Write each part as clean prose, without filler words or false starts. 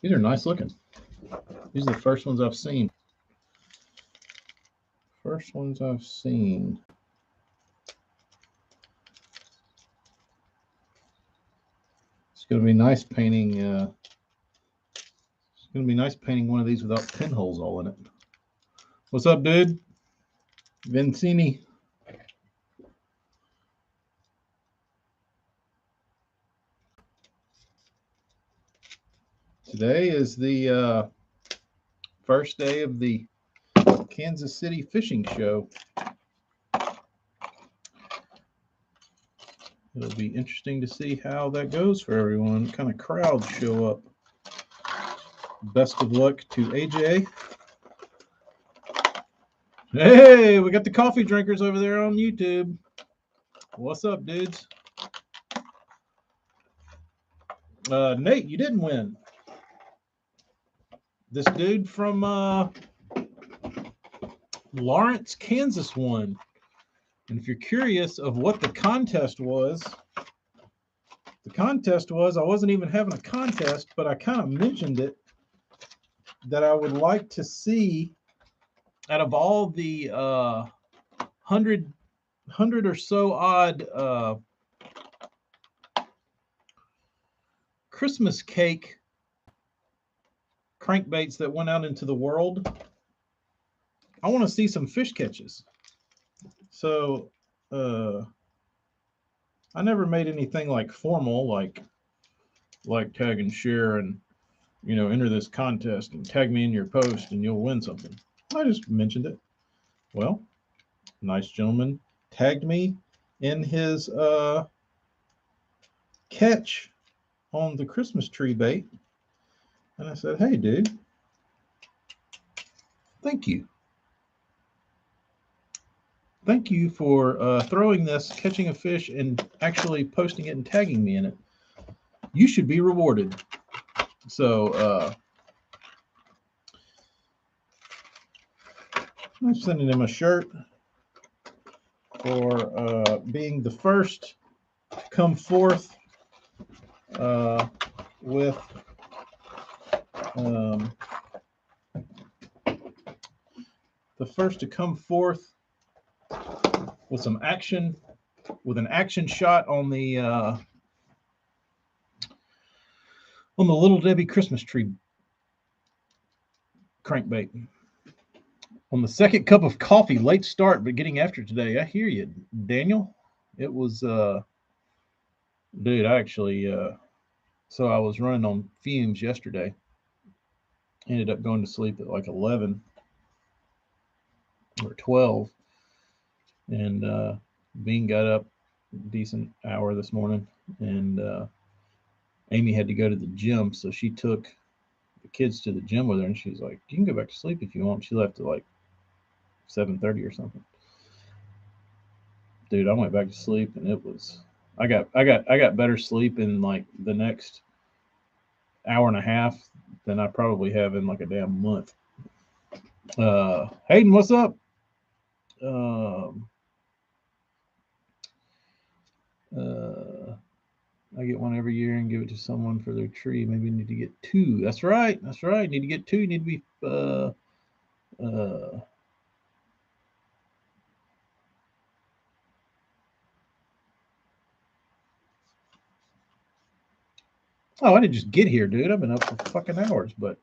These are nice looking. These are the first ones I've seen. First ones I've seen. It's going to be nice painting. It's going to be nice painting one of these without pinholes all in it. What's up, dude? Vincini. Today is the first day of the Kansas City Fishing Show. It'll be interesting to see how that goes for everyone. What kind of crowds show up. Best of luck to AJ. Hey, we got the coffee drinkers over there on YouTube. What's up, dudes? Nate, you didn't win. This dude from Lawrence, Kansas won. And if you're curious of what the contest was I wasn't even having a contest, but I kind of mentioned it, that I would like to see, out of all the 100 or so odd Christmas cake crankbaits that went out into the world, I want to see some fish catches. So I never made anything like formal, like tag and share and, you know, enter this contest and tag me in your post and you'll win something. I just mentioned it. Well, nice gentleman tagged me in his catch on the Christmas tree bait. And I said, hey, dude, thank you. Thank you for throwing this, catching a fish, and actually posting it and tagging me in it. You should be rewarded. So I'm sending him a shirt for being the first to come forth with with some action, with an action shot on the Little Debbie Christmas tree crankbait. On the second cup of coffee, late start, but getting after today. I hear you, Daniel. It was, dude, I actually, so I was running on fumes yesterday. Ended up going to sleep at like 11 or 12. And Bean got up a decent hour this morning. And Amy had to go to the gym, so she took the kids to the gym with her. And she's like, you can go back to sleep if you want. She left at like 7:30 or something. Dude, I went back to sleep and it was, I got better sleep in like the next hour and a half than I probably have in like a damn month. Hayden, what's up? I get one every year and give it to someone for their tree. Maybe you need to get two. That's right. That's right. You need to get two. You need to be oh, I didn't just get here, dude. I've been up for fucking hours, but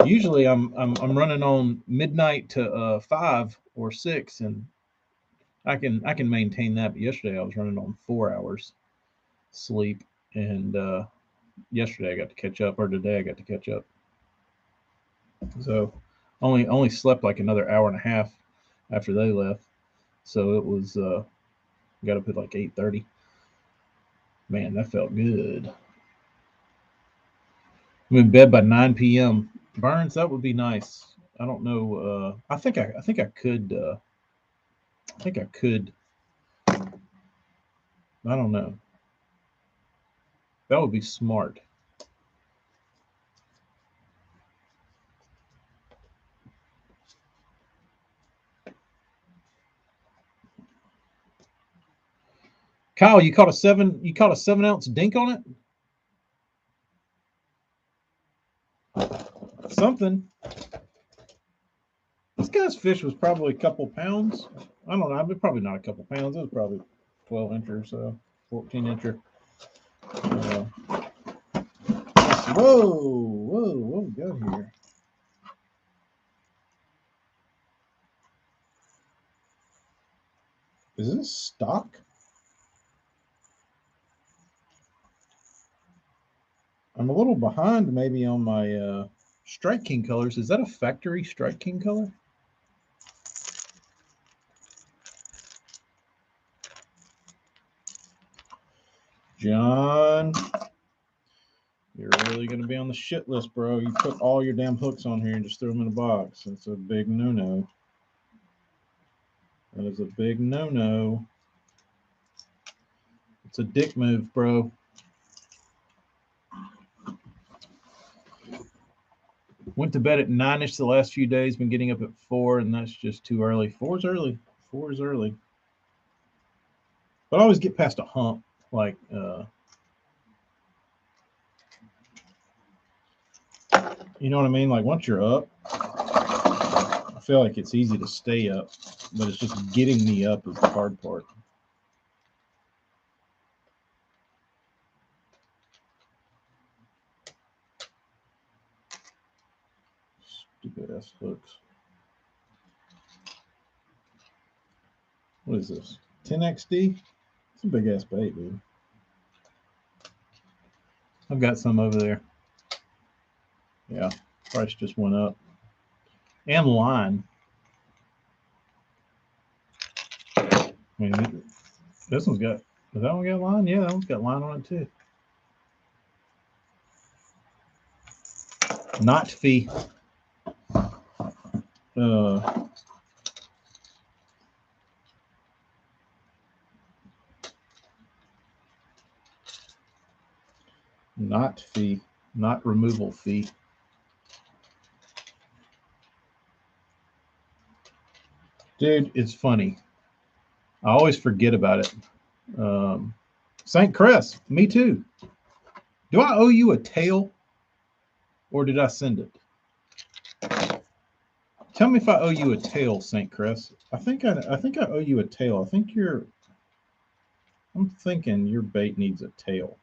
usually I'm running on midnight to 5 or 6, and I can maintain that. But yesterday I was running on 4 hours sleep, and yesterday I got to catch up, or today I got to catch up. So only slept like another hour and a half after they left. So it was got up at like 8:30. Man, that felt good. I'm in bed by 9 p.m. Burns, that would be nice. I don't know. I think I could. I think I could. I don't know. That would be smart. Kyle, you caught a 7 ounce dink on it? something. This guy's fish was probably a couple pounds. I don't know, but probably not a couple pounds. It was probably 12 incher or so, 14 incher. Whoa, what we got here? Is this stock? I'm a little behind maybe on my Strike King colors. Is that a factory Strike King color? John, you're really going to be on the shit list, bro. You put all your damn hooks on here and just throw them in a box. That's a big no-no. That is a big no-no. It's a dick move, bro. Went to bed at 9-ish the last few days. Been getting up at 4, and that's just too early. 4 is early. 4 is early. But I always get past a hump, like you know what I mean? Like once you're up, I feel like it's easy to stay up, but it's just getting me up is the hard part. Stupid ass hooks. What is this? 10XD? It's a big ass bait, dude. I've got some over there. Yeah, price just went up. And line. I mean, this one's got, does that one got line? Yeah, that one's got line on it too. Not fee. Not fee, not removal fee. Dude, it's funny. I always forget about it. St. Cress, me too. Do I owe you a tail, or did I send it? Tell me if I owe you a tail, St. Cress. I think I owe you a tail. I'm thinking your bait needs a tail.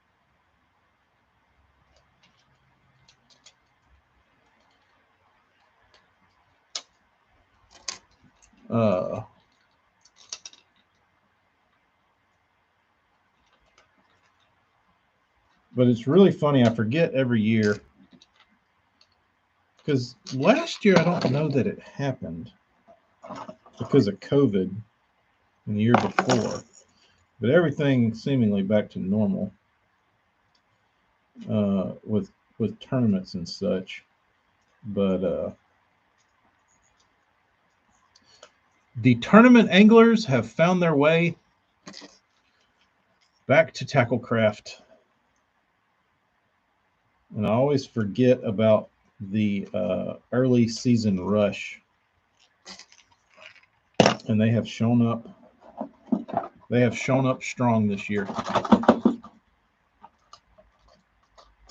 But it's really funny. I forget every year. Because last year, I don't know that it happened because of COVID and the year before. But everything seemingly back to normal with tournaments and such. But the tournament anglers have found their way back to Tacklecraft. And I always forget about the early season rush. And they have shown up. They have shown up strong this year.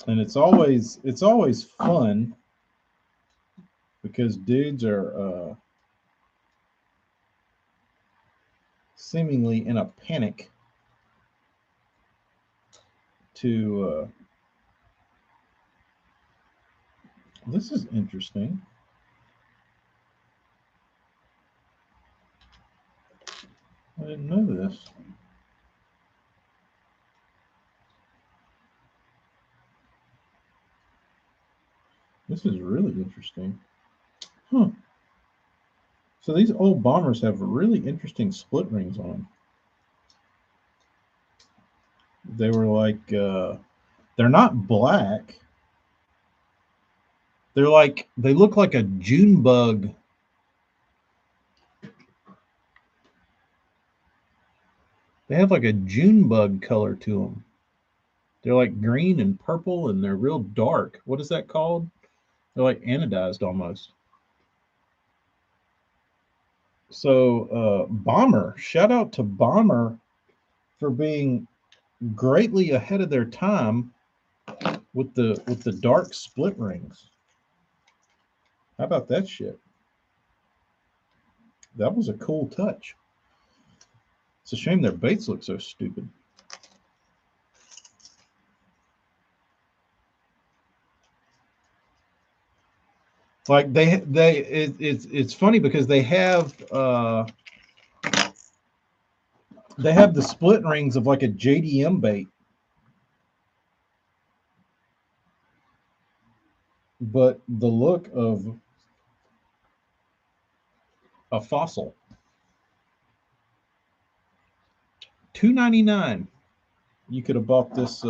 And it's always fun because dudes are seemingly in a panic to this is interesting. I didn't know this. This is really interesting. Huh. So these old bombers have really interesting split rings on them. They were like, they're not black. They're like, they look like a June bug. They have like a June bug color to them. They're like green and purple and they're real dark. What is that called? They're like anodized almost. So Bomber, shout out to Bomber for being greatly ahead of their time with the dark split rings. How about that shit? That was a cool touch. It's a shame their baits look so stupid. Like it's funny because they have the split rings of like a JDM bait, but the look of a Fossil. $2.99. You could have bought this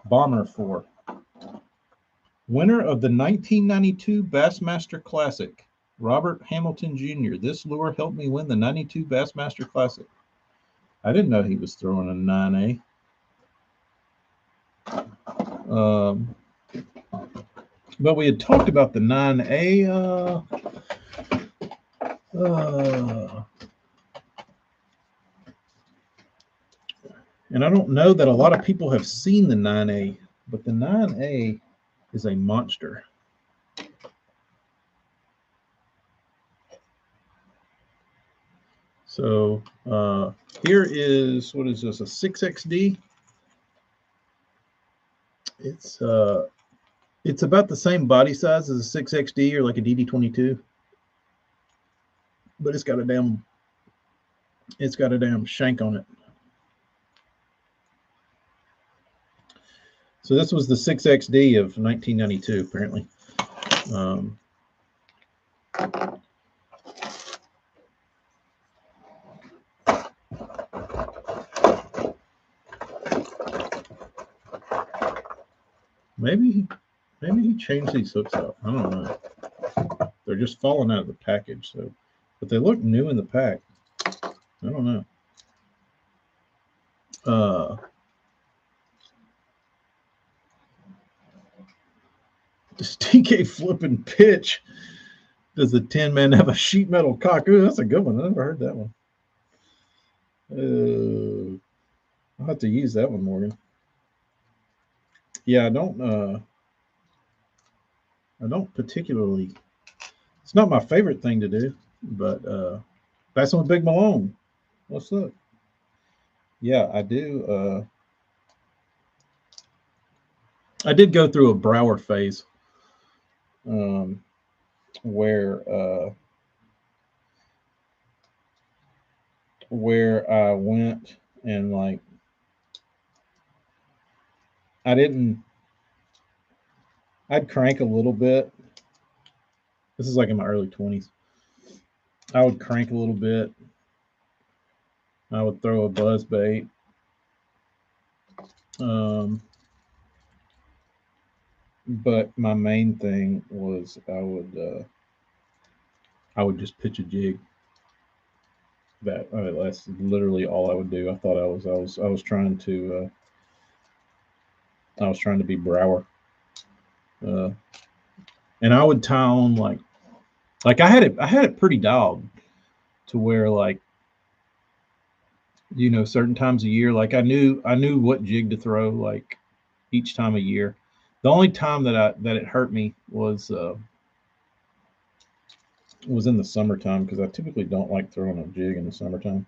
bomber for. Winner of the 1992 Bassmaster Classic, Robert Hamilton Jr. This lure helped me win the 92 Bassmaster Classic. I didn't know he was throwing a 9A. But we had talked about the 9A. And I don't know that a lot of people have seen the 9A, but the 9A is a monster. So here is, what is this, a 6XD? It's about the same body size as a 6XD or like a DD22, but it's got a damn shank on it. So this was the 6XD of 1992, apparently. Maybe he changed these hooks up. I don't know. They're just falling out of the package, so, but they look new in the pack. I don't know. Does TK flipping pitch? Does the Tin Man have a sheet metal cock? Ooh, that's a good one. I never heard that one. I'll have to use that one, Morgan. Yeah, I don't particularly. It's not my favorite thing to do, but that's on Big Malone. Let's look. Yeah, I do. I did go through a Brower phase, where I went and like I'd crank a little bit. This is like in my early 20s. I would crank a little bit. I would throw a buzz bait. But my main thing was I would just pitch a jig. That's literally all I would do. I thought I was trying to be Brower, and I would tie on like I had it pretty dialed to where, like, you know, certain times a year, like I knew what jig to throw like each time a year. The only time that it hurt me was in the summertime, because I typically don't like throwing a jig in the summertime.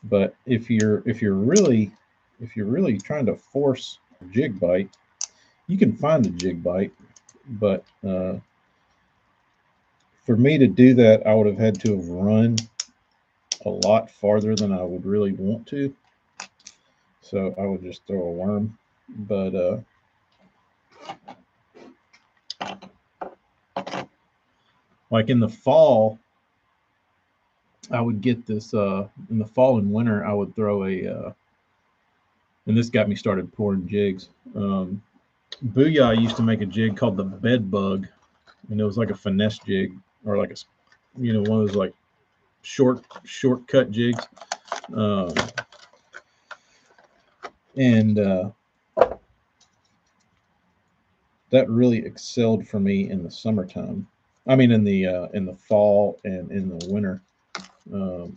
But if you're really trying to force a jig bite, you can find a jig bite. But for me to do that, I would have had to have run a lot farther than I would really want to. So I would just throw a worm. But like in the fall, I would get this in the fall and winter. I would throw and this got me started pouring jigs. Booyah used to make a jig called the Bed Bug, and it was like a finesse jig, or like one of those like shortcut jigs. And that really excelled for me in the summertime. I mean, in the fall and in the winter,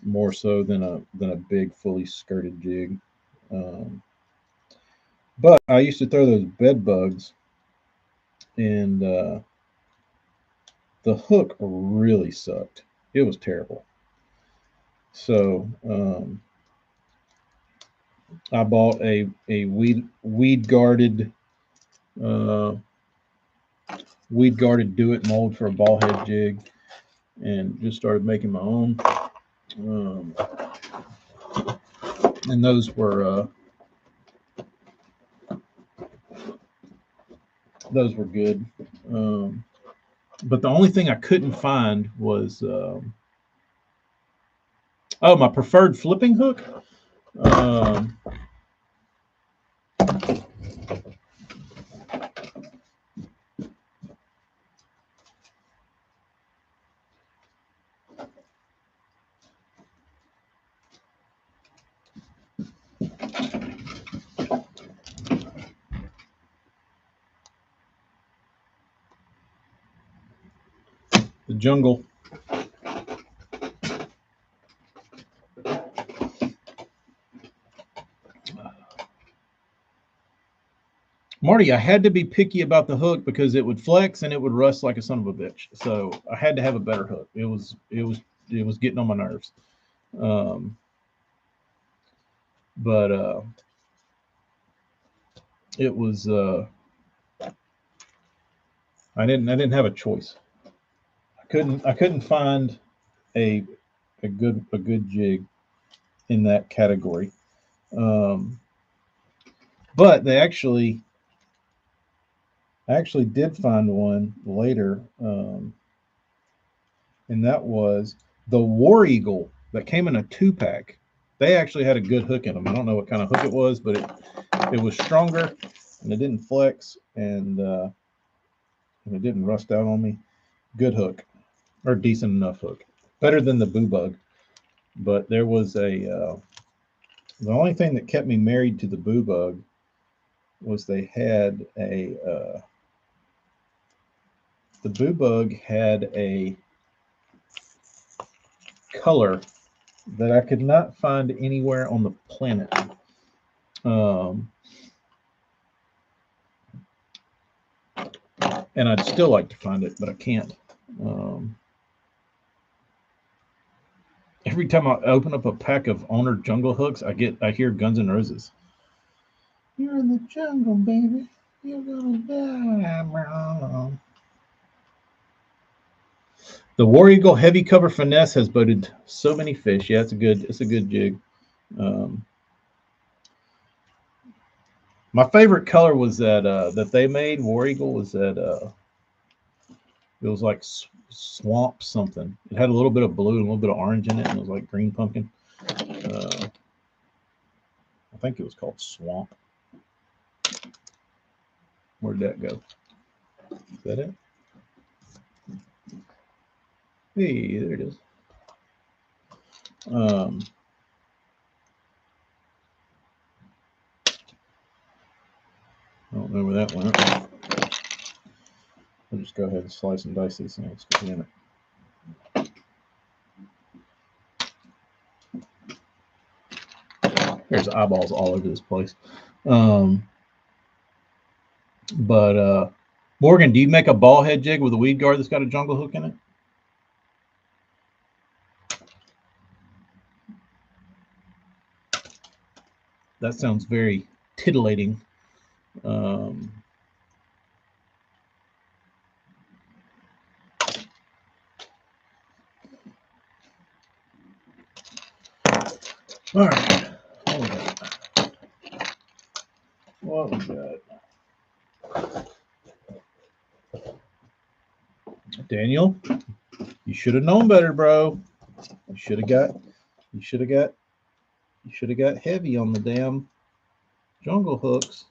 more so than a big fully skirted jig. But I used to throw those bed bugs and the hook really sucked. It was terrible. So I bought a weed guarded uh, do it mold for a ball head jig, and just started making my own. Um, and those were good. But the only thing I couldn't find was my preferred flipping hook. Um, the Jungle. Marty, I had to be picky about the hook because it would flex and it would rust like a son of a bitch. So I had to have a better hook. It was getting on my nerves. Um, but it was I didn't have a choice. I couldn't find a a good jig in that category. Um, but I actually did find one later, and that was the War Eagle that came in a 2-pack. They actually had a good hook in them. I don't know what kind of hook it was, but it was stronger and it didn't flex and it didn't rust out on me. Good hook, or decent enough hook, better than the Boo Bug. But there was the only thing that kept me married to the Boo Bug was they had the Boo Bug had a color that I could not find anywhere on the planet. Um, and I'd still like to find it, but I can't. Every time I open up a pack of Owner Jungle hooks, I hear Guns N' Roses. You're in the jungle, baby. You're gonna die, bro. The War Eagle Heavy Cover Finesse has boated so many fish. Yeah, it's a good jig. Um, my favorite color was that they made War Eagle was that it was like swamp something. It had a little bit of blue and a little bit of orange in it, and it was like green pumpkin. I think it was called Swamp. Where'd that go? Is that it? Hey, there it is. I don't know where that went. I'll just go ahead and slice and dice these things. Damn it. There's eyeballs all over this place. But Morgan, do you make a ball head jig with a weed guard that's got a jungle hook in it? That sounds very titillating. All right. What we got? Daniel, you should have known better, bro. You should have got heavy on the damn jungle hooks.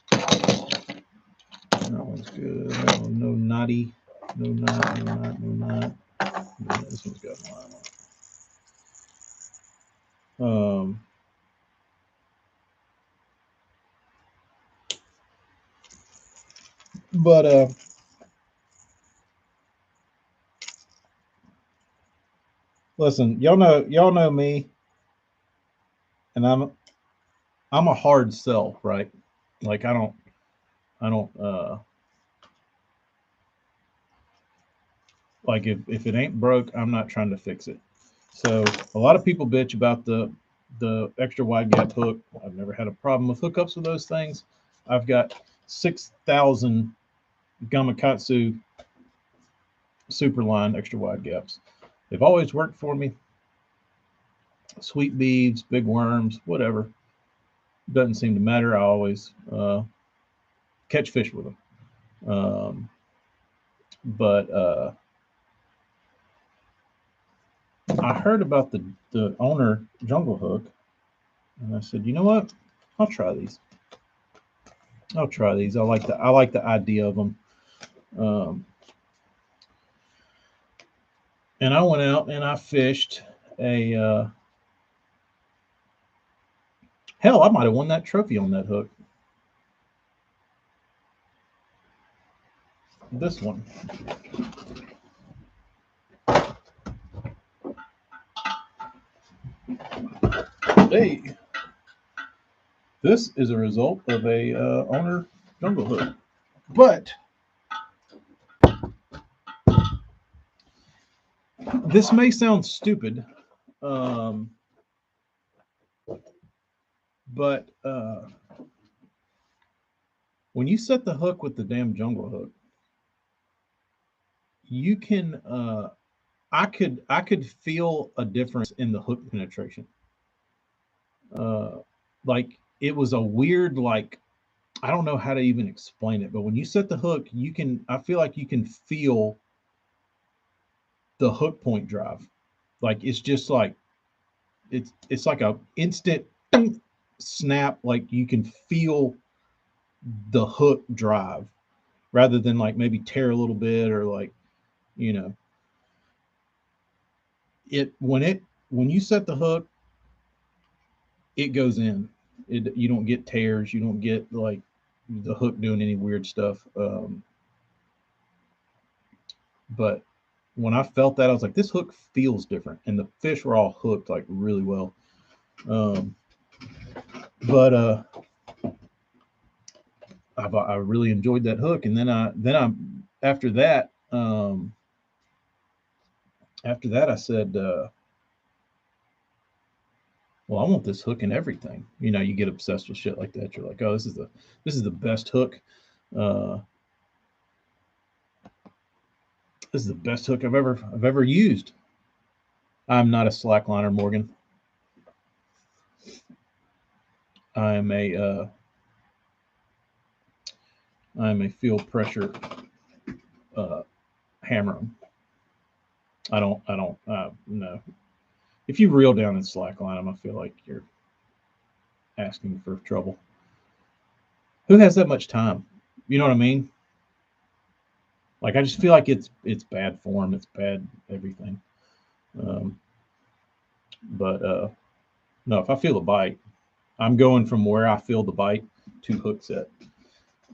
That one's good. That one, no knotty. No knot, no knot, no knot. Yeah, this one's got a line on it. But listen, y'all know me, and I'm a hard sell, right? Like I don't Like if it ain't broke, I'm not trying to fix it. So a lot of people bitch about the extra wide gap hook. I've never had a problem with hookups with those things. I've got 6,000 Gamakatsu Superline extra wide gaps. They've always worked for me. Sweet beads, big worms, whatever. Doesn't seem to matter. I always catch fish with them. But I heard about the owner Jungle Hook, and I said, you know what? I'll try these. I'll try these. I like the idea of them. Um, and I went out and I fished a hell. I might have won that trophy on that hook. This one. Hey, this is a result of a owner Jungle Hook. But this may sound stupid, um, but when you set the hook with the damn Jungle Hook, you can. I could feel a difference in the hook penetration. Uh, like it was a weird like I don't know how to even explain it, but when you set the hook, you can. I feel like you can feel the hook point drive. Like it's just like it's like a instant snap. Like you can feel the hook drive rather than like maybe tear a little bit or like you know it when you set the hook, it goes in. You don't get tears. You don't get like the hook doing any weird stuff. But when I felt that, I was like, this hook feels different, and the fish were all hooked like really well. Um, but I really enjoyed that hook, and then I after that I said, well, I want this hook in everything. You know, you get obsessed with shit like that. You're like, oh, this is the best hook. Uh, this is the best hook I've ever used. I'm not a slackliner, Morgan. I'm a I'm a field pressure uh, hammer 'em. I don't no. If you reel down and slackline them, I feel like you're asking for trouble. Who has that much time? You know what I mean? Like I just feel like it's bad form. It's bad everything. Um, but no, if I feel a bite, I'm going from where I feel the bite to hook set.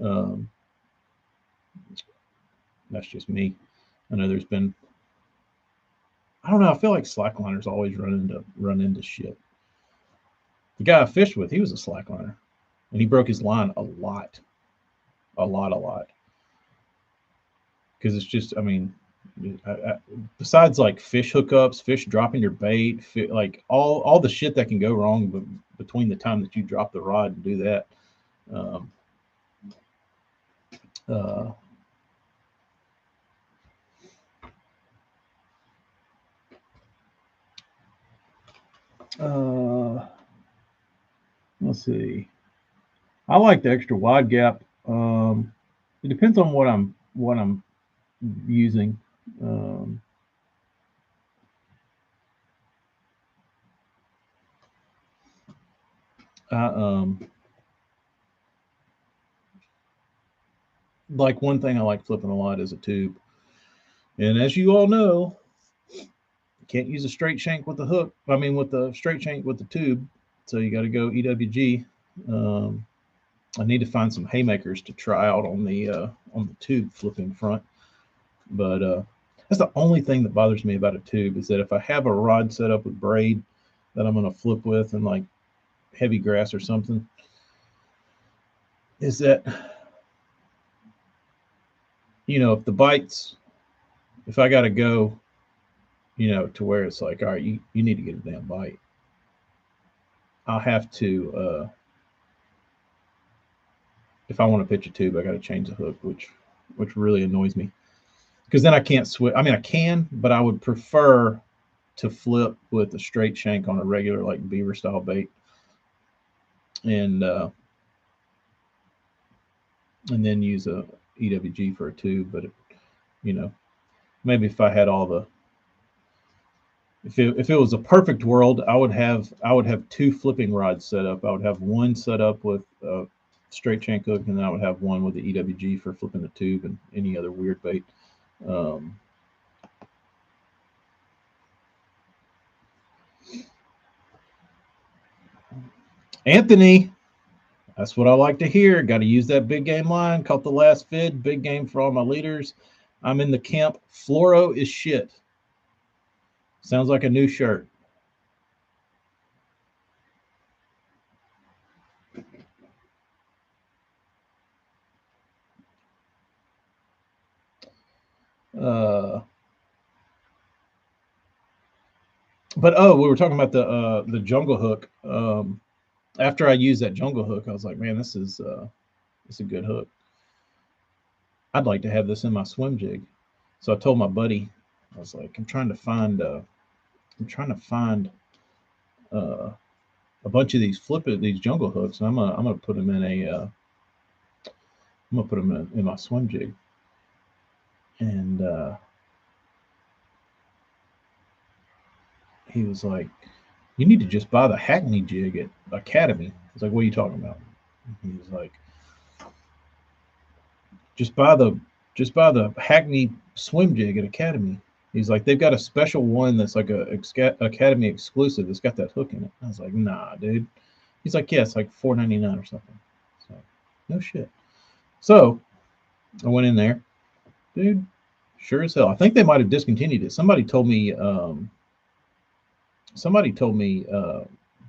Um, that's just me. I know there's been I don't know. I feel like slackliners always run into shit. The guy I fished with, he was a slackliner, and he broke his line a lot, a lot, a lot. Because it's just, I mean, besides like fish hookups, fish dropping your bait, like all the shit that can go wrong between the time that you drop the rod and do that. Um, uh, uh, let's see. I like the extra wide gap. It depends on what I'm using. Um, I, like one thing I like flipping a lot is a tube. And as you all know, you can't use a straight shank with the hook. I mean, with the straight shank with the tube. So you got to go EWG. Um, I need to find some haymakers to try out on the tube flipping front. But that's the only thing that bothers me about a tube is that if I have a rod set up with braid that I'm going to flip with and like heavy grass or something, is that if the bites if I got to go, to where it's like, all right, you need to get a damn bite. I'll have to, if I want to pitch a tube, I got to change the hook, which really annoys me because then I can't switch. I mean, I can, but I would prefer to flip with a straight shank on a regular like beaver style bait, and then use a EWG for a tube. But maybe if I had all the if it was a perfect world, I would have two flipping rods set up. I would have one set up with a straight shank hook, and then I would have one with the EWG for flipping the tube and any other weird bait. Anthony, that's what I like to hear. Got to use that big game line. Caught the last vid. Big game for all my leaders. I'm in the camp. Fluoro is shit. Sounds like a new shirt. But we were talking about the jungle hook. After I used that jungle hook, I was like, man, this is a good hook. I'd like to have this in my swim jig. So I told my buddy, I was like, I'm trying to find a bunch of these jungle hooks, and I'm gonna put them in in my swim jig. And he was like, you need to just buy the Hackney jig at Academy. I was like, what are you talking about? He was like, just buy the Hackney swim jig at Academy. He's like, they've got a special one that's like a Academy exclusive. It's got that hook in it. I was like, nah, dude. He's like, yeah, it's like $4.99 or something. So, no shit. So I went in there, dude. Sure as hell. I think they might have discontinued it. Somebody told me.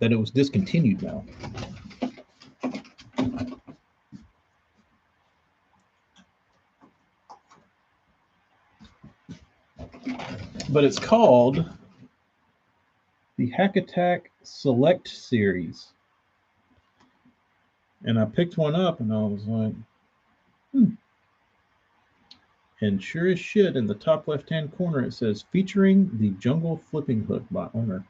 That it was discontinued now. But it's called the Hack Attack Select Series. And I picked one up and I was like, And sure as shit, in the top left-hand corner, it says featuring the Jungle Flipping Hook by owner.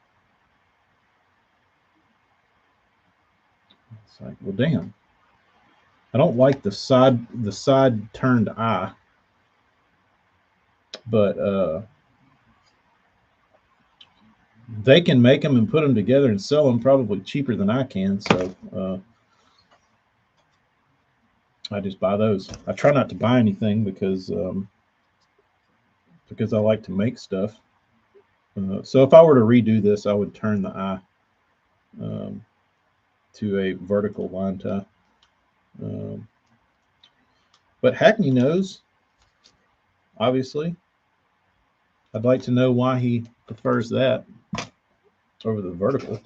It's like, well, damn. I don't like the side turned eye, but they can make them and put them together and sell them probably cheaper than I can. So I just buy those. I try not to buy anything because I like to make stuff. So if I were to redo this, I would turn the eye to a vertical line tie. But Hackney knows, obviously. I'd like to know why he prefers that over the vertical.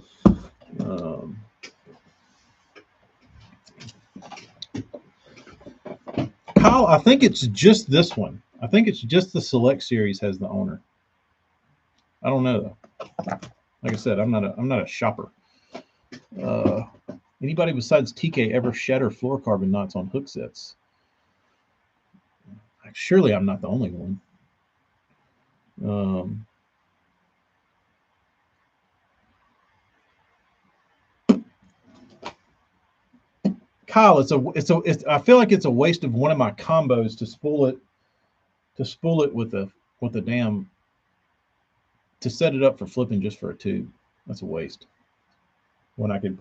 Kyle, I think it's just this one. I think it's just the Select Series has the owner. I don't know though. Like I said, I'm not a shopper. Anybody besides TK ever shatter fluorocarbon knots on hook sets? Surely I'm not the only one. Kyle, it's I feel like it's a waste of one of my combos to spool it with a damn to set it up for flipping just for a tube. That's a waste. When I could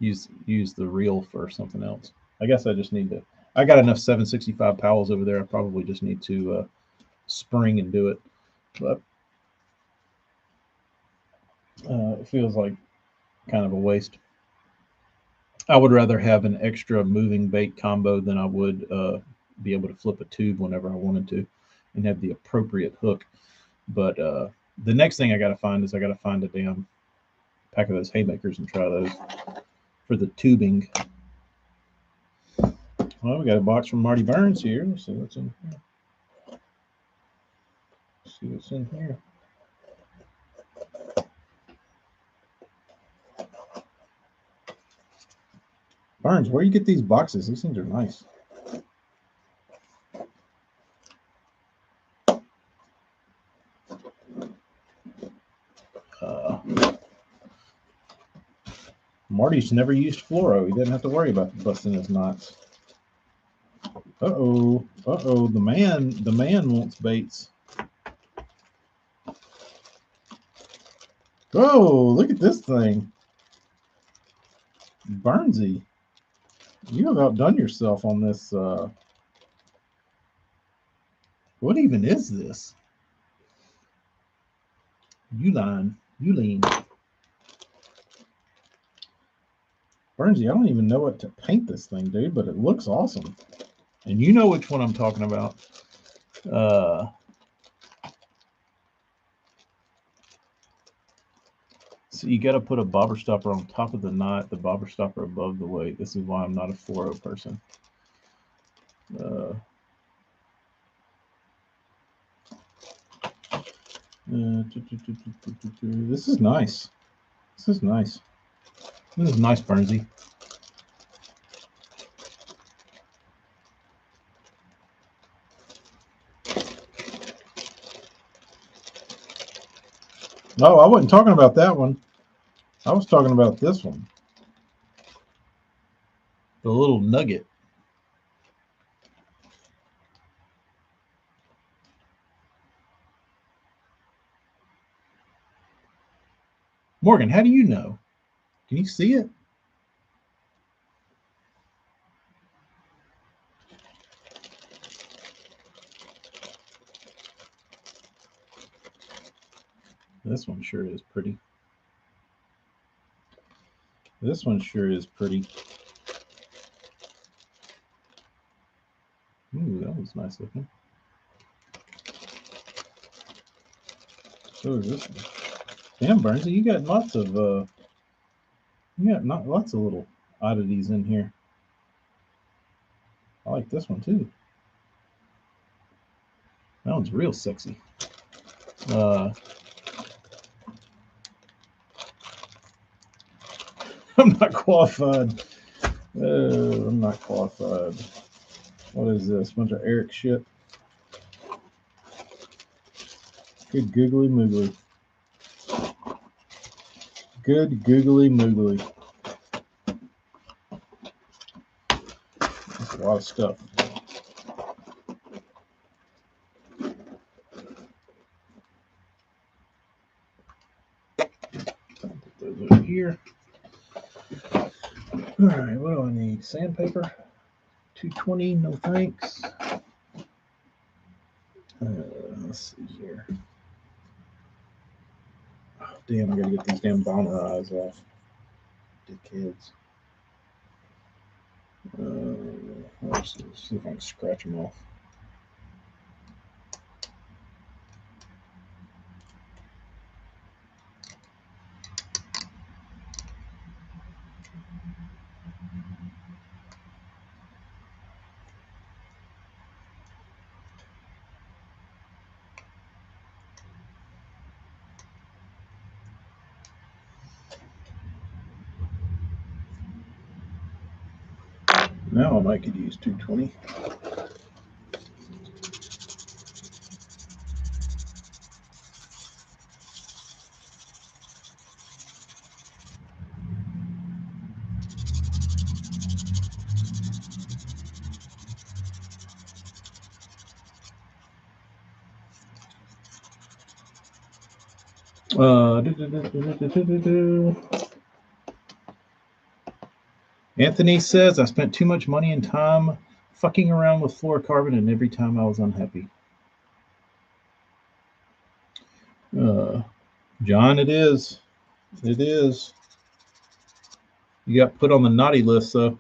use the reel for something else. I guess I just need to. I got enough 765 Powells over there. I probably just need to spring and do it. But it feels like kind of a waste. I would rather have an extra moving bait combo than I would be able to flip a tube whenever I wanted to and have the appropriate hook. But the next thing I got to find is I got to find a damn pack of those haymakers and try those for the tubing. Well, we got a box from Marty Burns here. Let's see what's in here. See what's in here. Burns, where do you get these boxes? These things are nice. Marty's never used fluoro. He didn't have to worry about busting his knots. Uh-oh. Uh-oh. The man wants baits. Oh, look at this thing. Burnsy, you have outdone yourself on this. What even is this? Uline. Burnsy, I don't even know what to paint this thing, dude, but it looks awesome. And you know which one I'm talking about. So you got to put a bobber stopper on top of the knot, the bobber stopper above the weight. This is why I'm not a 4.0 person. This is nice. This is nice. This is nice, Burnsy. No, I wasn't talking about that one. I was talking about this one. The little nugget. Morgan, how do you know? Can you see it? This one sure is pretty. This one sure is pretty. Ooh, that was nice looking. So is this one. Damn, Burnsy, you got lots of lots of little oddities in here. I like this one too. That one's real sexy. I'm not qualified. I'm not qualified. What is this? Bunch of Eric shit. Good googly moogly. Good googly moogly. That's a lot of stuff. Put those over here. All right, what do I need? Sandpaper. 220, no thanks. Let's see here. Oh, damn, I gotta get these damn bomber eyes off. Dickheads. Let's see if I can scratch them off. Now I might could use 220. Anthony says I spent too much money and time fucking around with fluorocarbon, and every time I was unhappy. John, it is. It is. You got put on the naughty list, though.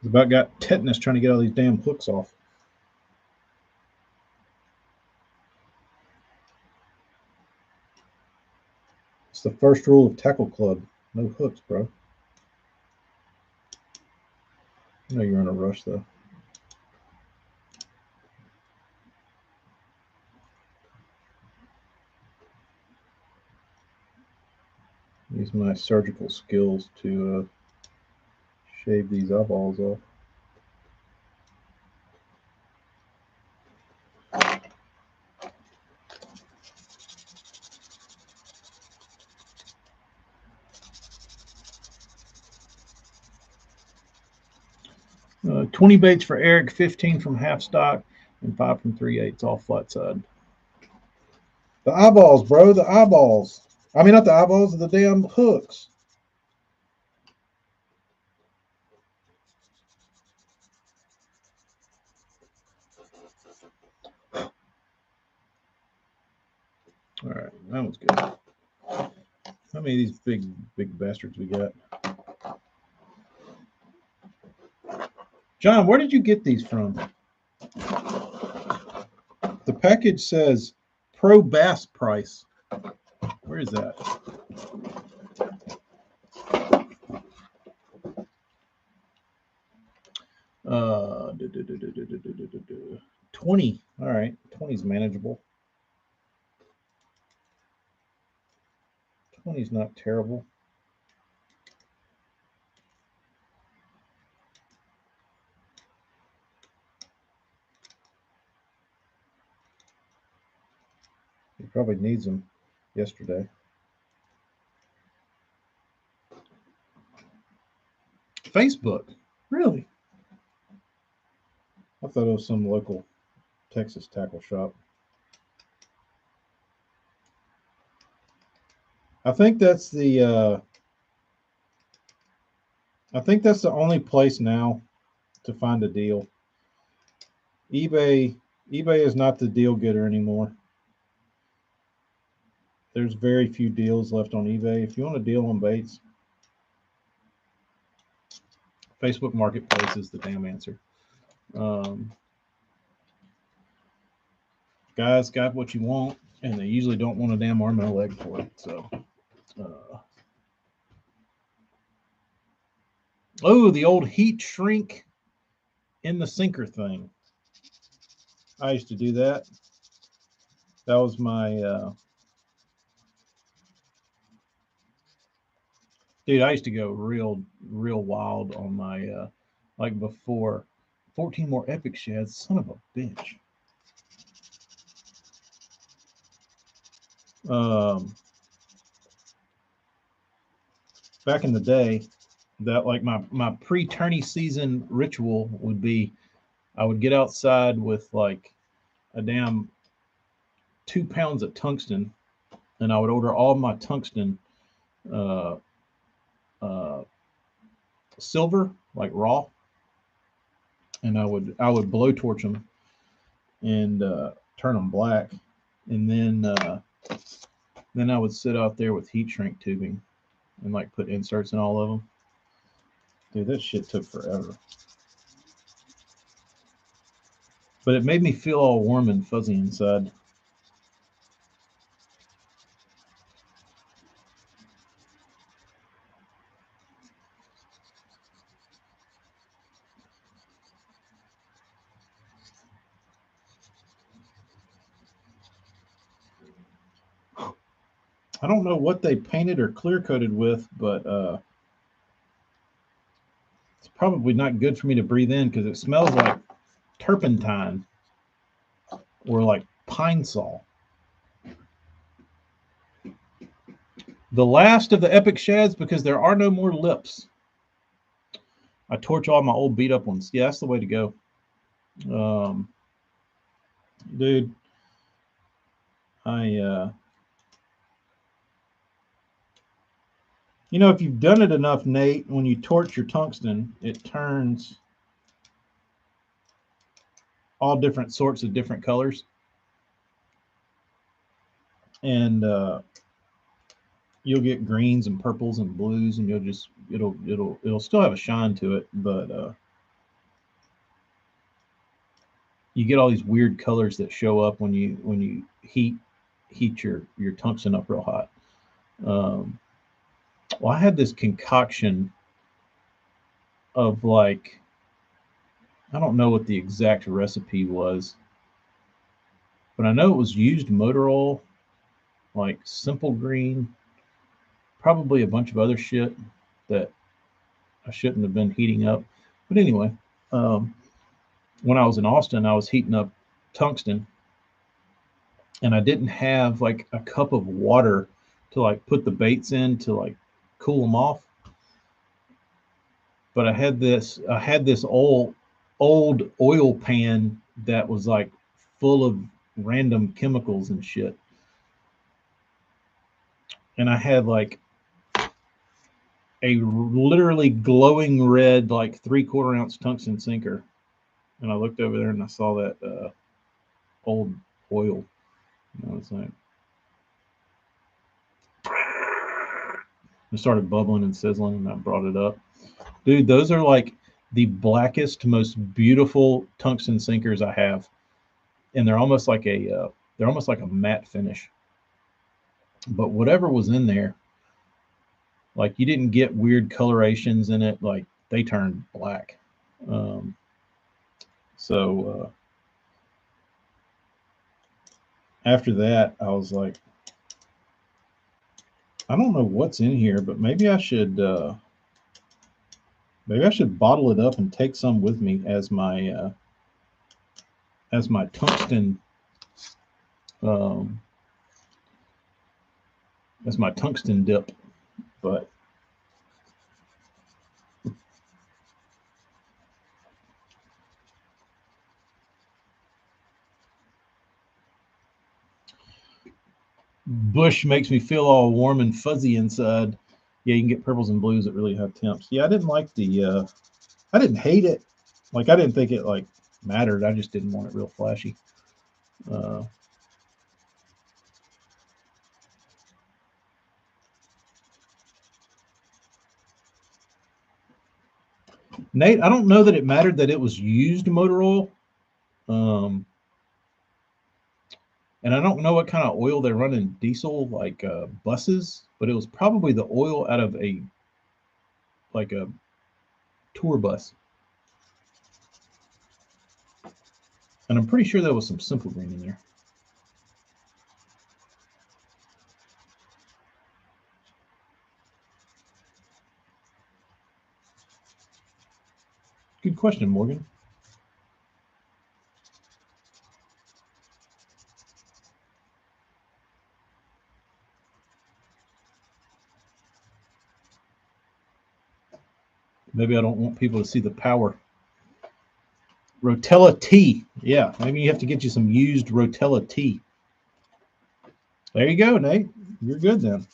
About got tetanus trying to get all these damn hooks off. It's the first rule of Tackle Club. No hooks, bro. I know you're in a rush though. Use my surgical skills to shave these eyeballs off. 20 baits for Eric, 15 from half stock, and 5 from 3/8, all flat side. The eyeballs, bro, the eyeballs. I mean, not the eyeballs, the damn hooks. All right, that one's good. How many of these big bastards we got? John, where did you get these from? The package says Pro Bass Price. Where is that? Uh, 20. All right, 20 is manageable. 20 is not terrible. He probably needs them yesterday. Facebook, really? I thought it was some local Texas tackle shop. I think that's the only place now to find a deal. eBay is not the deal getter anymore. There's very few deals left on eBay. If you want a deal on baits, Facebook Marketplace is the damn answer. Guys got what you want, and they usually don't want a damn arm and a leg for it. So, oh, the old heat shrink in the sinker thing. I used to do that. That was my dude. I used to go real wild on my like before 14 more epic sheds. Son of a bitch. Back in the day, that like my pre-tourney season ritual would be I would get outside with like a damn 2 pounds of tungsten, and I would order all my tungsten uh, silver, like raw, and I would blowtorch them and turn them black, and then I would sit out there with heat shrink tubing and like put inserts in all of them. Dude, that shit took forever. But it made me feel all warm and fuzzy inside. I don't know what they painted or clear coated with, but it's probably not good for me to breathe in because it smells like turpentine or like pine sol. The last of the epic shads because there are no more lips. I torch all my old beat up ones. Yeah, that's the way to go. Dude, you know, if you've done it enough, Nate, when you torch your tungsten, it turns all different sorts of different colors. And you'll get greens and purples and blues, and it'll still have a shine to it, but you get all these weird colors that show up when you heat your tungsten up real hot. Well, I had this concoction of like I don't know what the exact recipe was, but I know it was used motor oil, like Simple Green, probably a bunch of other shit that I shouldn't have been heating up. But anyway, um, when I was in Austin, I was heating up tungsten, and I didn't have like a cup of water to like put the baits in to like cool them off. But I had this old oil pan that was like full of random chemicals and shit. And I had like a literally glowing red, like 3/4 ounce tungsten sinker. And I looked over there and I saw that old oil. And I was like, it started bubbling and sizzling, and I brought it up. Dude, those are like the blackest, most beautiful tungsten sinkers I have, and they're almost like a matte finish. But whatever was in there, like you didn't get weird colorations in it. Like they turned black. Um, so after that, I was like, I don't know what's in here, but maybe I should bottle it up and take some with me as my tungsten um, as my tungsten dip. But Bush makes me feel all warm and fuzzy inside. Yeah, you can get purples and blues at really high temps. Yeah, I didn't like I didn't hate it. Like I didn't think it like mattered. I just didn't want it real flashy. Uh, Nate, I don't know that it mattered that it was used motor oil. Um, and I don't know what kind of oil they run in diesel like buses, but it was probably the oil out of a tour bus. And I'm pretty sure there was some Simple Green in there. Good question, Morgan. Maybe I don't want people to see the power. Rotella tea. Yeah, maybe you have to get you some used Rotella tea. There you go, Nate. You're good then.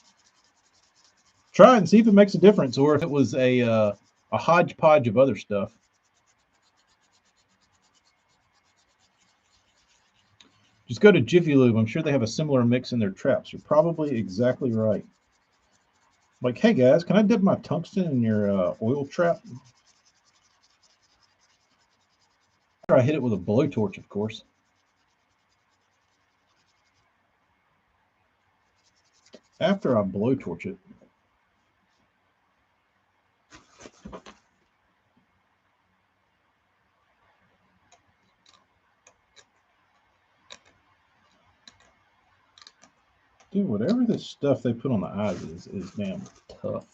Try it and see if it makes a difference, or if it was a hodgepodge of other stuff. Just go to Jiffy Lube. I'm sure they have a similar mix in their traps. You're probably exactly right. Like, hey guys, can I dip my tungsten in your oil trap? I hit it with a blowtorch, of course. After I blowtorch it, dude, whatever this stuff they put on the eyes is damn tough.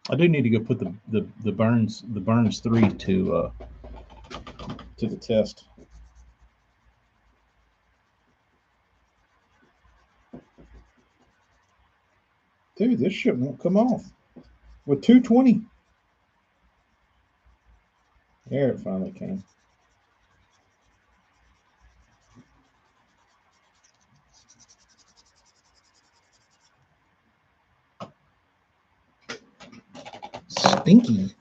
I do need to go put the Burns 3 to the test. Dude, this shit won't come off. With 220. There it finally came. Stinky.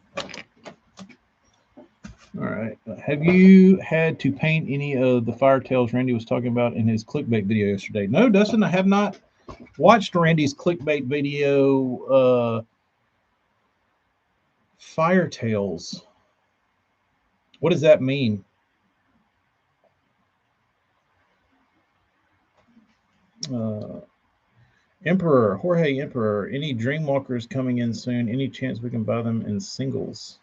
All right. Have you had to paint any of the firetails Randy was talking about in his clickbait video yesterday? No, Dustin, I have not watched Randy's clickbait video Firetails. What does that mean? Emperor, Jorge Emperor. Any Dreamwalkers coming in soon? Any chance we can buy them in singles?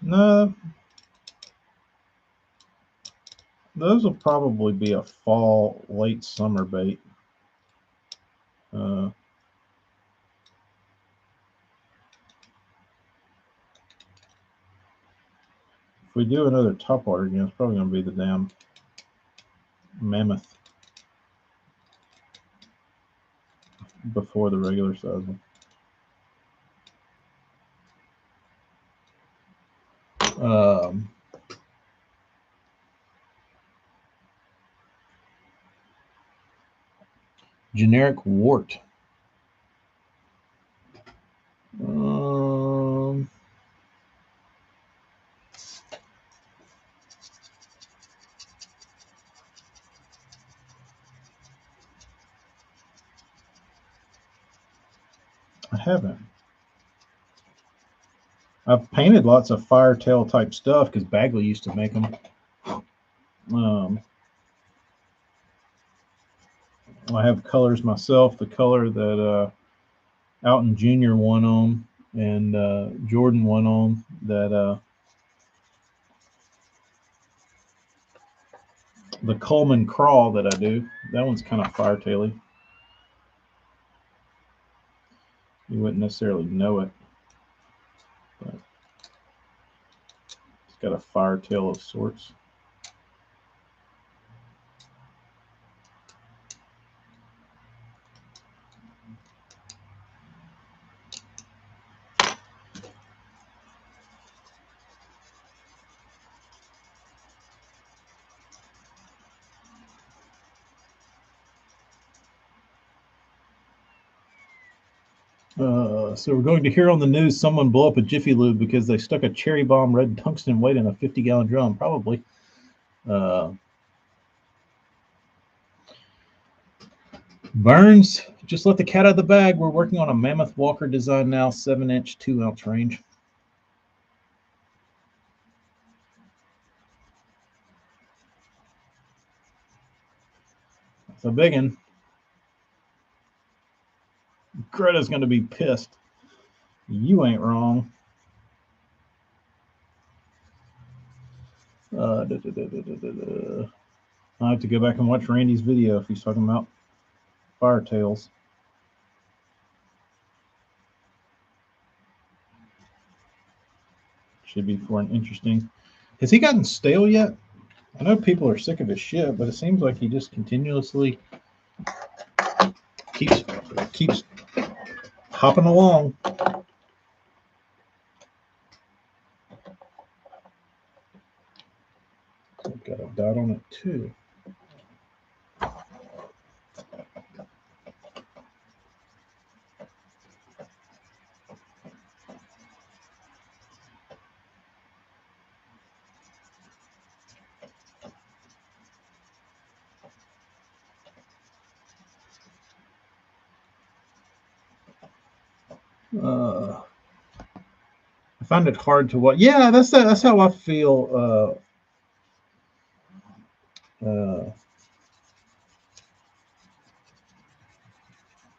No, those will probably be a fall, late summer bait. If we do another topwater again, it's probably going to be the damn mammoth before the regular size one. Generic wart. I haven't. I've painted lots of firetail type stuff because Bagley used to make them. I have colors myself. The color that Alton Jr. won on and Jordan won on that the Coleman crawl that I do. That one's kind of firetaily. You wouldn't necessarily know it, but it's got a firetail of sorts. So we're going to hear on the news someone blow up a Jiffy Lube because they stuck a cherry bomb red tungsten weight in a 50-gallon drum. Probably. Burns, just let the cat out of the bag. We're working on a Mammoth Walker design now, 7-inch, 2-ounce range. It's a big one. Greta's going to be pissed. You ain't wrong. I have to go back and watch Randy's video if he's talking about firetails. Should be for an interesting. Has he gotten stale yet? I know people are sick of his shit, but it seems like he just continuously keeps hopping along. I've got a dot on it too. I find it hard to watch. Yeah, that's how I feel.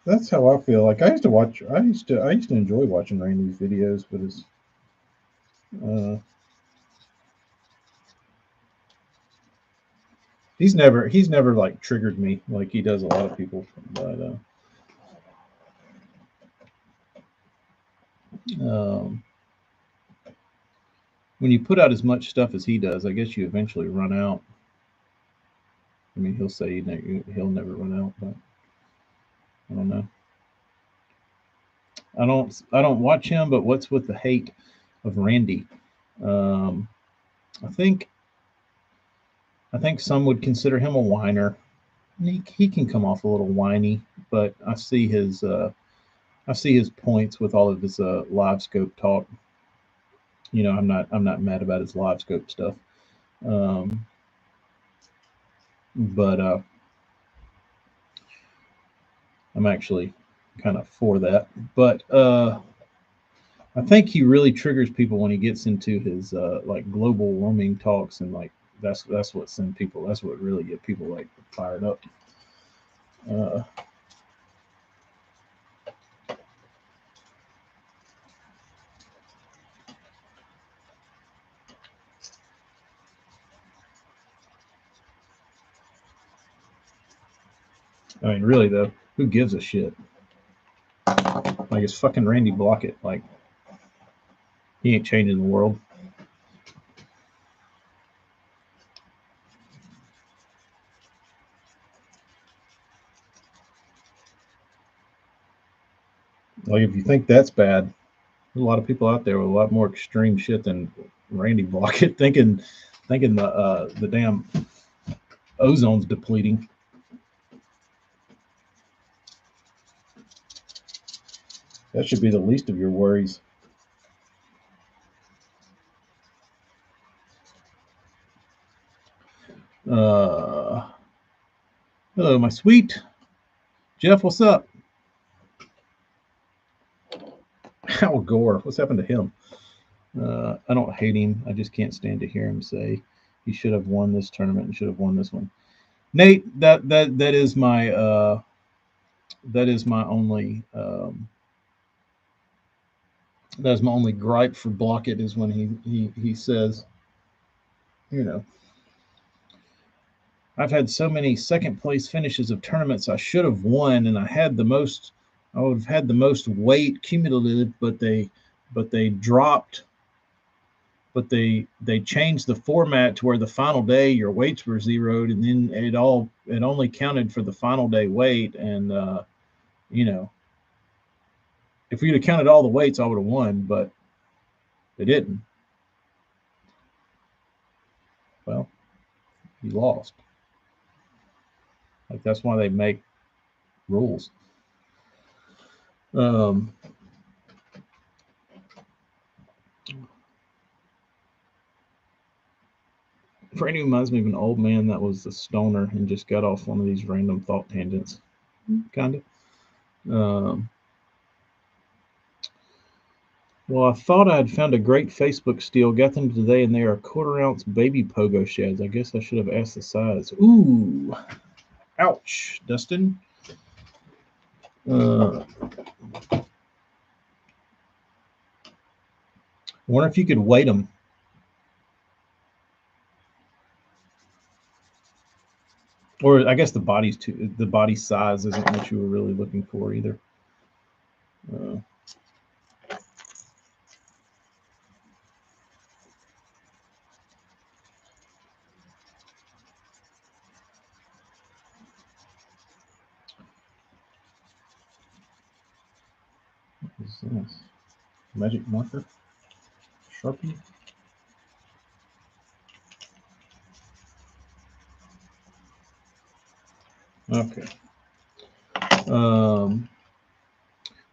That's how I feel. Like I used to enjoy watching Randy's videos, but it's he's never like triggered me like he does a lot of people. But when you put out as much stuff as he does, I guess you eventually run out. I mean, he'll say he'll never run out, but I don't know. I don't watch him, but what's with the hate of Randy? I think some would consider him a whiner. He can come off a little whiny, but I see his points with all of his live scope talk. You know, I'm not mad about his live scope stuff. but I'm actually kind of for that. But I think he really triggers people when he gets into his like global warming talks, and like that's what send people. That's what really get people like fired up. Uh, I mean, really though, who gives a shit? Like it's fucking Randy Blockett. Like he ain't changing the world. Like if you think that's bad, there's a lot of people out there with a lot more extreme shit than Randy Blockett thinking the damn ozone's depleting. That should be the least of your worries. Uh, hello, my sweet Jeff. What's up? Al Gore. What's happened to him? I don't hate him. I just can't stand to hear him say he should have won this tournament and should have won this one. Nate, that is my only that's my only gripe for Blockett is when he says, you know, I've had so many second place finishes of tournaments I should have won, and I would have had the most weight cumulative, but they dropped, but they changed the format to where the final day your weights were zeroed, and then it only counted for the final day weight, and you know, if we'd have counted all the weights, I would have won, but they didn't. Well, you lost. Like that's why they make rules. Um, Franny reminds me of an old man that was a stoner and just got off one of these random thought tangents. Kind of. Well, I thought I had found a great Facebook steal. Got them today, and they are quarter-ounce baby pogo sheds. I guess I should have asked the size. Ooh, ouch, Dustin. I wonder if you could weight them. Or I guess the body size isn't what you were really looking for either. Uh, what is this? Magic marker? Sharpie? Okay. Um,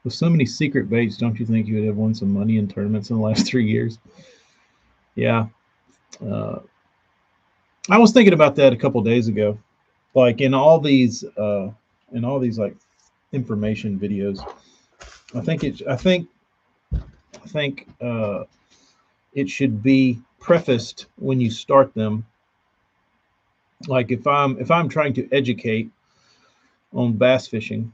with so many secret baits, don't you think you would have won some money in tournaments in the last 3 years? Yeah. Uh, I was thinking about that a couple days ago. Like in all these like information videos, I think it I think it should be prefaced when you start them. Like if I'm trying to educate on bass fishing,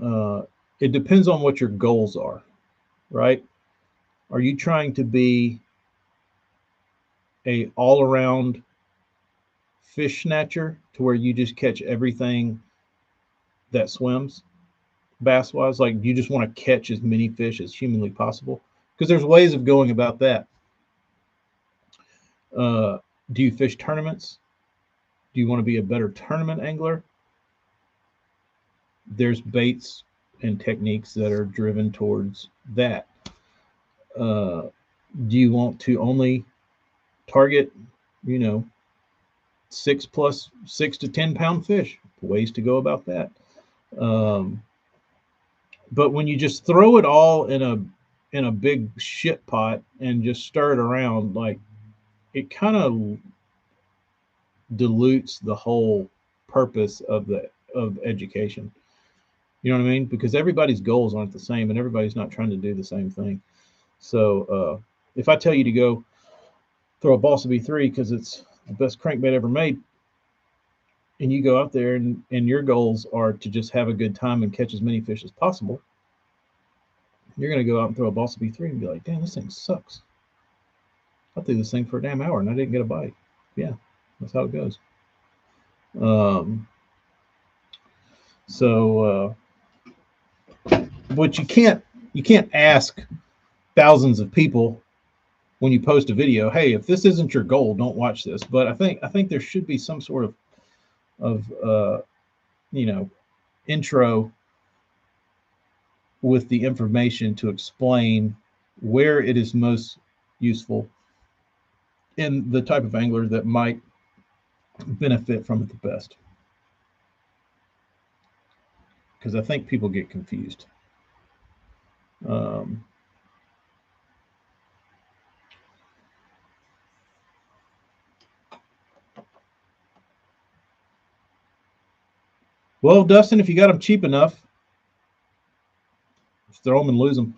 uh, it depends on what your goals are, right? Are you trying to be a all around fish snatcher to where you just catch everything that swims bass wise? Like, do you just want to catch as many fish as humanly possible? Because there's ways of going about that. Uh, do you fish tournaments? Do you want to be a better tournament angler? There's baits and techniques that are driven towards that. Uh, do you want to only target, you know, 6 to 10 pound fish? Ways to go about that. Um, but when you just throw it all in a big shit pot and just stir it around, like it kind of dilutes the whole purpose of education. You know what I mean? Because everybody's goals aren't the same, and everybody's not trying to do the same thing. So if I tell you to go throw a Balsa B3 because it's the best crankbait ever made, and you go out there and your goals are to just have a good time and catch as many fish as possible, you're going to go out and throw a Balsa B3 and be like, damn, this thing sucks. I threw this thing for a damn hour and I didn't get a bite. Yeah, that's how it goes. But you can't ask thousands of people when you post a video, hey, if this isn't your goal, don't watch this. But I think there should be some sort of intro with the information to explain where it is most useful and the type of angler that might benefit from it the best. Because I think people get confused. Well, Dustin, if you got them cheap enough, just throw them and lose them.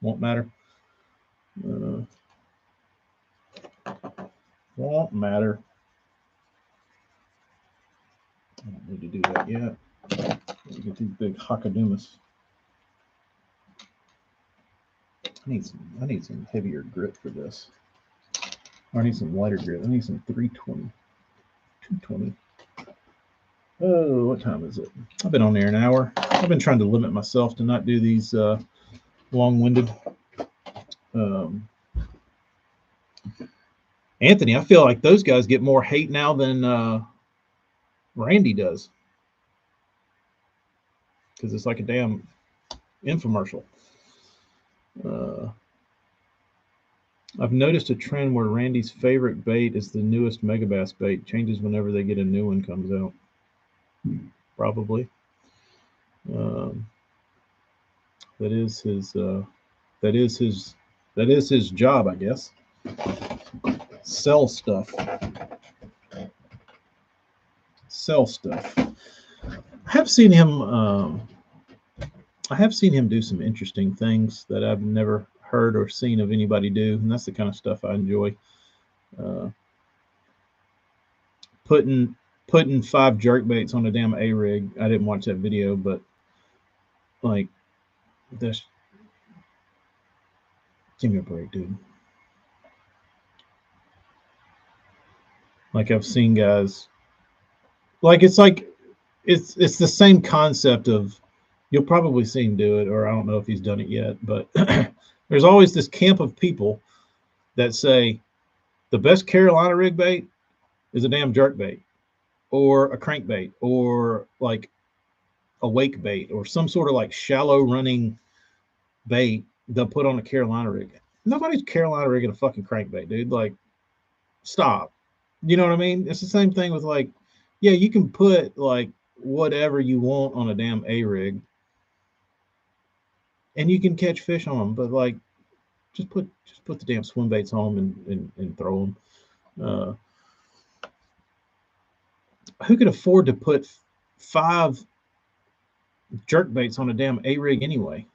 Won't matter. Won't matter. I don't need to do that yet. Get these big Hakadumas. I need some heavier grit for this. Or I need some lighter grit. I need some 320, 220. Oh, what time is it? I've been on there an hour. I've been trying to limit myself to not do these long-winded. Anthony, I feel like those guys get more hate now than Randy does. Because it's like a damn infomercial. I've noticed a trend where Randy's favorite bait is the newest Megabass bait. Changes whenever they get a new one comes out. Probably. That is his job, I guess. Sell stuff. I have seen him do some interesting things that I've never heard or seen of anybody do, and that's the kind of stuff I enjoy. Putting 5 jerk baits on a damn A rig. I didn't watch that video, but like, this. Give me a break, dude. Like, I've seen guys. It's the same concept of, you'll probably see him do it, or I don't know if he's done it yet, but there's always this camp of people that say the best Carolina rig bait is a damn jerk bait or a crankbait or like a wake bait or some sort of like shallow running bait they'll put on a Carolina rig. Nobody's Carolina rigging a fucking crankbait, dude. Like, stop. You know what I mean? It's the same thing with like, yeah, you can put like whatever you want on a damn A rig and you can catch fish on them, but like, just put the damn swim baits on them and throw them. Who could afford to put 5 jerk baits on a damn A rig anyway?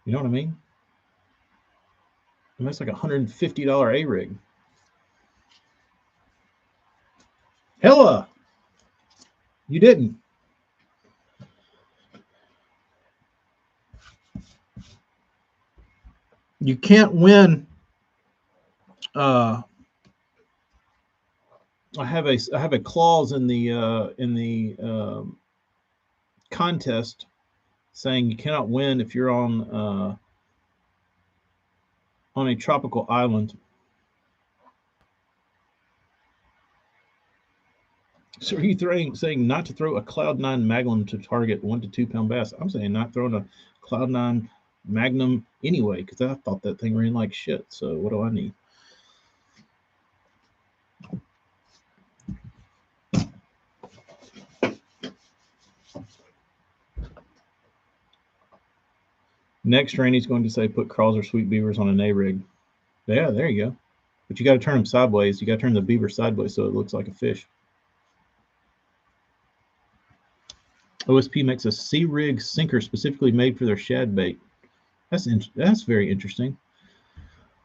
You know what I mean? And that's like $150 A rig. Hella, you didn't. You can't win. I have a clause in the contest saying you cannot win if you're on a tropical island. So are you saying not to throw a Cloud9 Magnum to target 1 to 2 pound bass? I'm saying not throwing a Cloud9 Magnum anyway, because I thought that thing ran like shit. So what do I need? Next, Randy's going to say put crawls or sweet beavers on an A rig. Yeah, there you go. But you got to turn them sideways. You got to turn the beaver sideways so it looks like a fish. OSP makes a C-rig sinker specifically made for their shad bait. That's very interesting.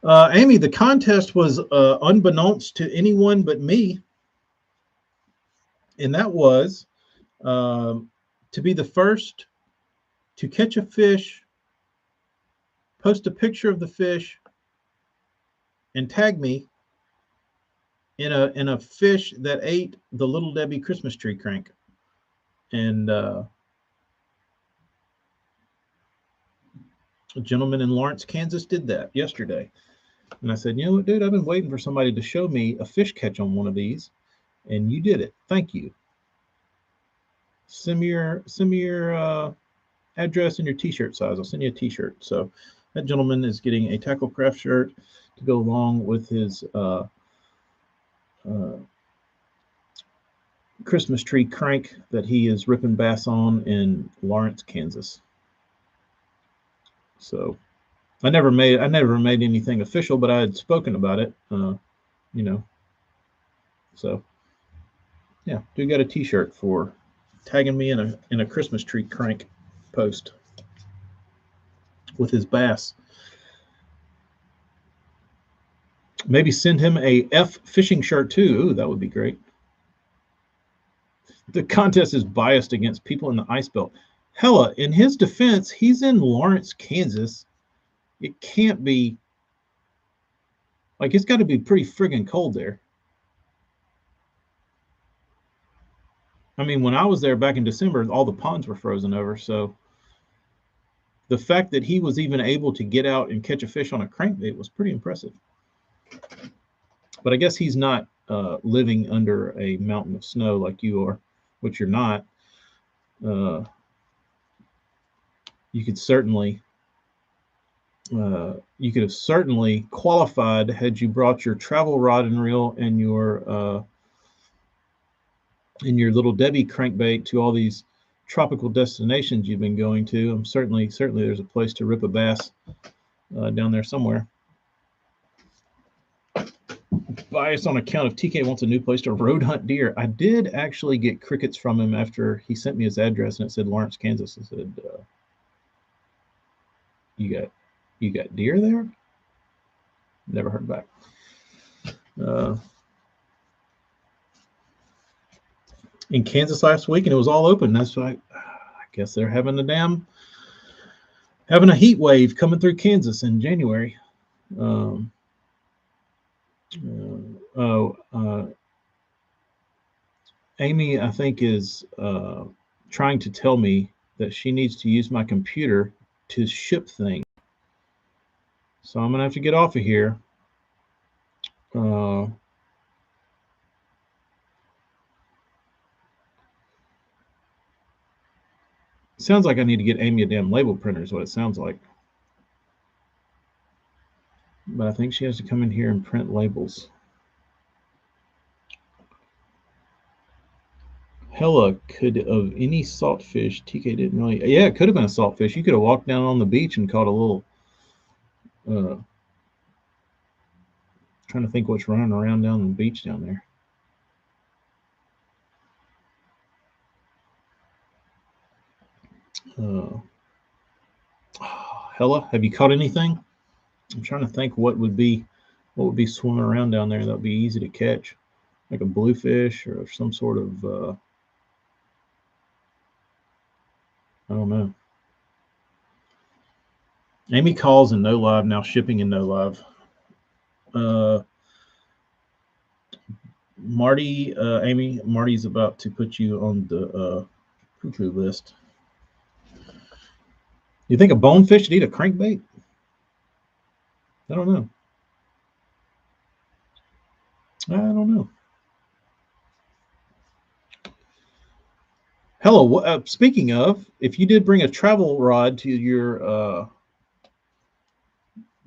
Amy, the contest was unbeknownst to anyone but me, and that was to be the first to catch a fish, post a picture of the fish, and tag me in a fish that ate the Little Debbie Christmas tree crank. And a gentleman in Lawrence, Kansas did that yesterday. And I said, you know what, dude, I've been waiting for somebody to show me a fish catch on one of these, and you did it. Thank you. Send me your address and your t-shirt size. I'll send you a t-shirt. So that gentleman is getting a Tackle Craft shirt to go along with his Christmas tree crank that he is ripping bass on in Lawrence, Kansas. So I never made anything official, but I had spoken about it, So yeah, dude got a t-shirt for tagging me in a Christmas tree crank post with his bass. Maybe send him a F fishing shirt too. Ooh, that would be great. The contest is biased against people in the ice belt. Hella, in his defense, he's in Lawrence, Kansas. It can't be like it's got to be pretty friggin' cold there. I mean, when I was there back in December, all the ponds were frozen over. So the fact that he was even able to get out and catch a fish on a crankbait was pretty impressive. But I guess he's not living under a mountain of snow like you are, which you're not. You could have certainly qualified had you brought your travel rod and reel and your Little Debbie crankbait to all these tropical destinations you've been going to. Certainly there's a place to rip a bass down there somewhere. Bias on account of TK wants a new place to road hunt deer. I did actually get crickets from him after he sent me his address and it said Lawrence, Kansas. I said, you got deer there? Never heard back. In Kansas last week, and it was all open. That's why I guess they're having a heat wave coming through Kansas in January. Amy, I think, is trying to tell me that she needs to use my computer to ship things. So I'm gonna have to get off of here. Sounds like I need to get Amy a damn label printer is what it sounds like. But I think she has to come in here and print labels. Hella, could of any saltfish, TK didn't really, yeah, it could have been a saltfish. You could have walked down on the beach and caught a little, trying to think what's running around down the beach down there. Hella, have you caught anything? I'm trying to think what would be swimming around down there that would be easy to catch, like a bluefish or some sort of I don't know. Amy calls in No Live now, shipping in No Live. Marty, Amy, Marty's about to put you on the poo-poo list. You think a bonefish should eat a crankbait? I don't know. Hello. Speaking of, if you did bring a travel rod to your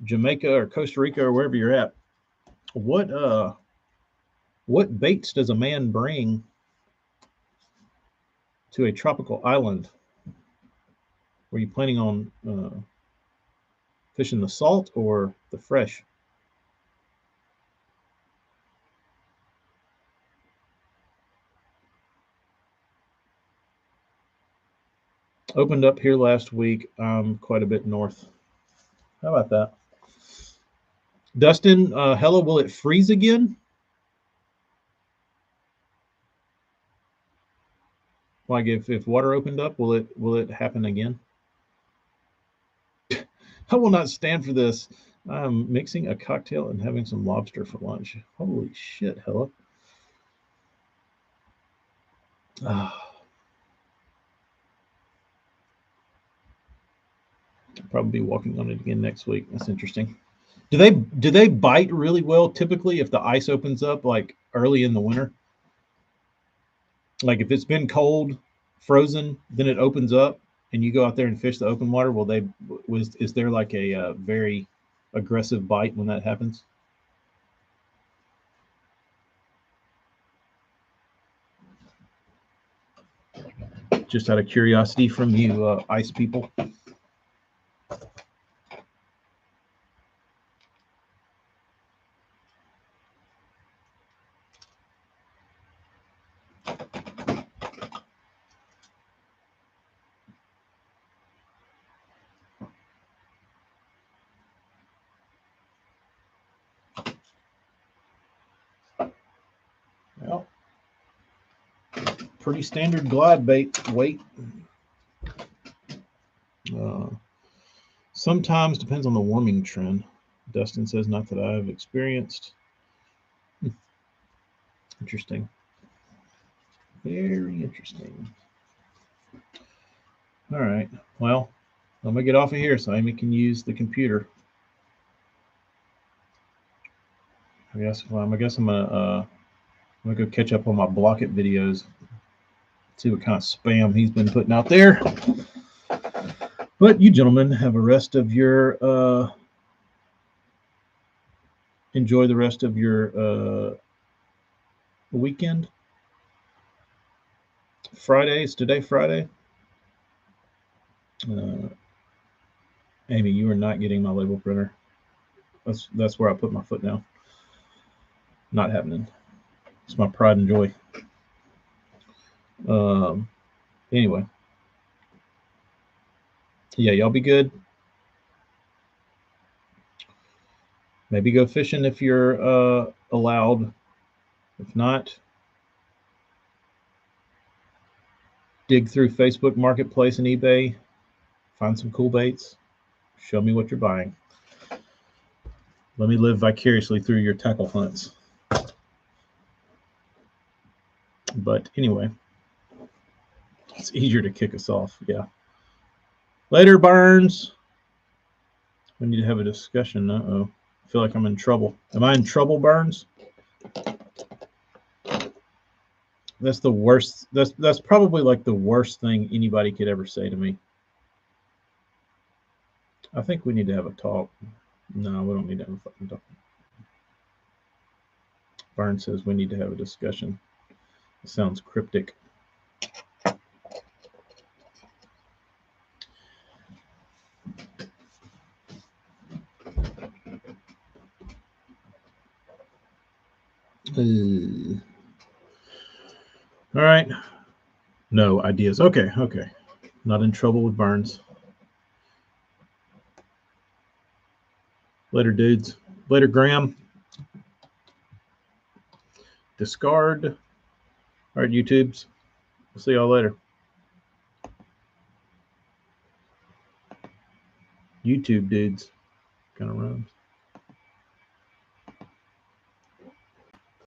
Jamaica or Costa Rica or wherever you're at, what baits does a man bring to a tropical island? Were you planning on fishing the salt or the fresh? Opened up here last week, quite a bit north. How about that? Dustin, hello, will it freeze again? Like if water opened up, will it happen again? I will not stand for this. I'm mixing a cocktail and having some lobster for lunch. Holy shit, hello. Ah, I'll probably be walking on it again next week. That's interesting. Do they bite really well typically if the ice opens up like early in the winter? Like if it's been cold, frozen, then it opens up and you go out there and fish the open water, will they was is there like a very aggressive bite when that happens? Just out of curiosity from you ice people. Well, pretty standard glide bait weight. Uh, Sometimes depends on the warming trend. Dustin says, not that I've experienced. Interesting. Very interesting. All right. Well, I'm gonna get off of here so Amy can use the computer. I guess I'm gonna go catch up on my Block It videos. See what kind of spam he's been putting out there. But you gentlemen have a rest of your enjoy the rest of your weekend. Friday is today Friday. Uh, Amy, you are not getting my label printer. That's where I put my foot down. Not happening. It's my pride and joy. Anyway, yeah, y'all be good. Maybe go fishing if you're allowed. If not, dig through Facebook Marketplace and eBay, find some cool baits, show me what you're buying. Let me live vicariously through your tackle hunts. But anyway, it's easier to kick us off. Yeah. Later, Barnes. We need to have a discussion. Uh-oh. I feel like I'm in trouble. Am I in trouble, Barnes? That's the worst. That's probably like the worst thing anybody could ever say to me. I think we need to have a talk. No, we don't need to have a fucking talk. Barnes says we need to have a discussion. It sounds cryptic. All right. No ideas. Okay. Not in trouble with Barnes. Later, dudes. Later, Graham. Discard. All right, YouTubes. We'll see y'all later. YouTube dudes. Kind of rhymes.